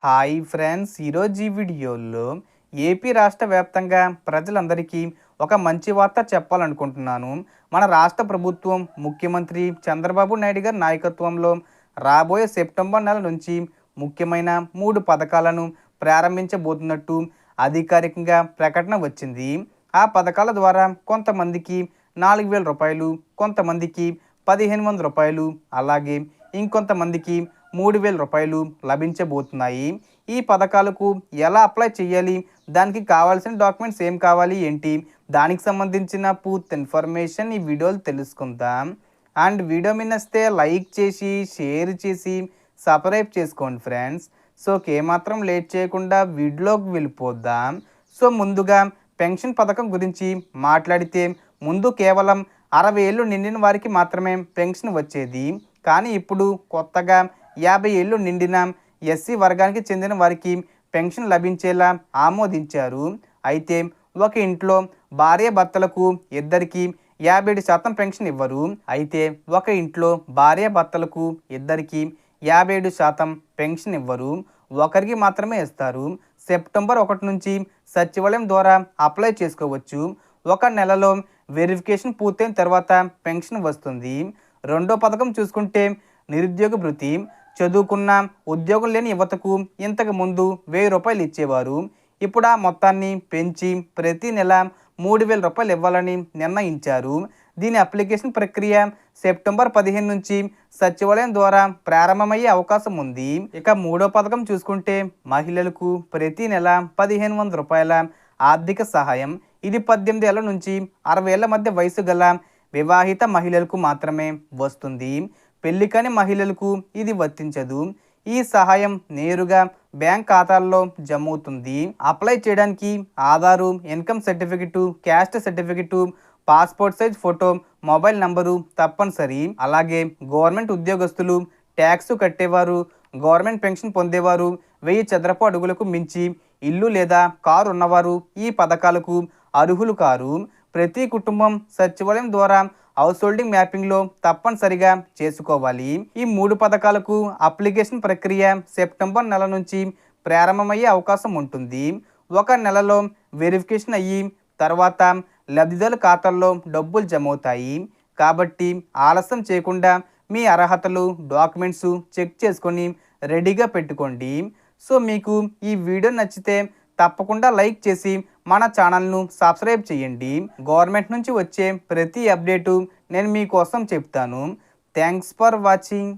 Hi friends, ఈరోజు ఈ వీడియోలో ఏపీ రాష్ట్ర వ్యాప్తంగా ప్రజలందరికీ ఒక మంచి వార్త చెప్పాలనుకుంటున్నాను. మన రాష్ట్ర ప్రభుత్వం ముఖ్యమంత్రి చంద్రబాబు నాయుడు గారి నాయకత్వంలో రాబోయే సెప్టెంబర్ నెల నుంచి ముఖ్యమైన 3 పథకాలను ప్రారంభించబోతున్నట్టు అధికారికంగా ప్రకటన వచ్చింది. ఆ పథకాల ద్వారా కొంతమందికి 4,000 రూపాయలు, కొంతమందికి 1,500 రూపాయలు, అలాగే ఇంకొంతమందికి 3,000 రూపాయలు లభించబోతున్నాయి. ఈ పథకాలకు ఎలా అప్లై చేయాలి, దానికి కావాల్సిన డాక్యుమెంట్స్ ఏం కావాలి ఏంటి, దానికి సంబంధించిన పూర్తి ఇన్ఫర్మేషన్ ఈ వీడియోలో తెలుసుకుందాం. అండ్ వీడియో మీ నచ్చితే లైక్ చేసి షేర్ చేసి సబ్స్క్రైబ్ చేసుకోండి ఫ్రెండ్స్. సో ఏమాత్రం లేట్ చేయకుండా వీడియోలోకి వెళ్ళిపోద్దాం. సో ముందుగా పెన్షన్ పథకం గురించి మాట్లాడితే ముందు కేవలం 60 ఏళ్ళు నిండిన వారికి మాత్రమే పెన్షన్ వచ్చేది. కానీ ఇప్పుడు కొత్తగా 50 ఏళ్ళు నిండిన ఎస్సీ వర్గానికి చెందిన వారికి పెన్షన్ లభించేలా ఆమోదించారు. అయితే ఒక ఇంట్లో భార్య భర్తలకు ఇద్దరికి 57% పెన్షన్ ఇవ్వరు. అయితే ఒక ఇంట్లో భార్య భర్తలకు ఇద్దరికి 57% పెన్షన్ ఇవ్వరు. ఒకరికి మాత్రమే ఇస్తారు. సెప్టెంబర్ 1 నుంచి సచివాలయం ద్వారా అప్లై చేసుకోవచ్చు. ఒక నెలలో వెరిఫికేషన్ పూర్తయిన తర్వాత పెన్షన్ వస్తుంది. రెండో పథకం చూసుకుంటే నిరుద్యోగ భృతి. చదువుకున్న ఉద్యోగం లేని యువతకు ఇంతకు ముందు 1,000 రూపాయలు ఇచ్చేవారు. ఇప్పుడు ఆ మొత్తాన్ని పెంచి ప్రతి నెల 3,000 రూపాయలు ఇవ్వాలని నిర్ణయించారు. దీని అప్లికేషన్ ప్రక్రియ సెప్టెంబర్ 15 నుంచి సచివాలయం ద్వారా ప్రారంభమయ్యే అవకాశం ఉంది. ఇక మూడో పథకం చూసుకుంటే మహిళలకు ప్రతి నెల 1,500 రూపాయల ఆర్థిక సహాయం. ఇది 18 ఏళ్ల నుంచి 60 ఏళ్ల మధ్య వయసు గల వివాహిత మహిళలకు మాత్రమే వస్తుంది. పెళ్లి కాని మహిళలకు ఇది వర్తించదు. ఈ సహాయం నేరుగా బ్యాంక్ ఖాతాల్లో జమ అవుతుంది. అప్లై చేయడానికి Aadhaar, income certificate, caste certificate, passport size photo, mobile number తప్పనిసరి. అలాగే గవర్నమెంట్ ఉద్యోగస్తులు, ట్యాక్స్ కట్టేవారు, గవర్నమెంట్ పెన్షన్ పొందేవారు, 1000 చదరపు అడుగులకు మించి ఇల్లు లేదా కారు ఉన్నవారు ఈ పథకాలకు అర్హులు కారు. ప్రతి కుటుంబం సచివాలయం ద్వారా హౌస్ హోల్డింగ్ మ్యాపింగ్లో తప్పనిసరిగా చేసుకోవాలి. ఈ 3 పథకాలకు అప్లికేషన్ ప్రక్రియ సెప్టెంబర్ నెల నుంచి ప్రారంభమయ్యే అవకాశం ఉంటుంది. ఒక నెలలో వెరిఫికేషన్ అయ్యి తర్వాత లబ్ధిదారుల ఖాతాల్లో డబ్బులు జమ అవుతాయి. కాబట్టి ఆలస్యం చేయకుండా మీ అర్హతలు, డాక్యుమెంట్స్ చెక్ చేసుకొని రెడీగా పెట్టుకోండి. సో మీకు ఈ వీడియో నచ్చితే తప్పకుండా లైక్ చేసి మన ఛానల్ను సబ్స్క్రైబ్ చేయండి. గవర్నమెంట్ నుంచి వచ్చే ప్రతి అప్డేటు నేను మీకోసం చెప్తాను. Thanks for watching.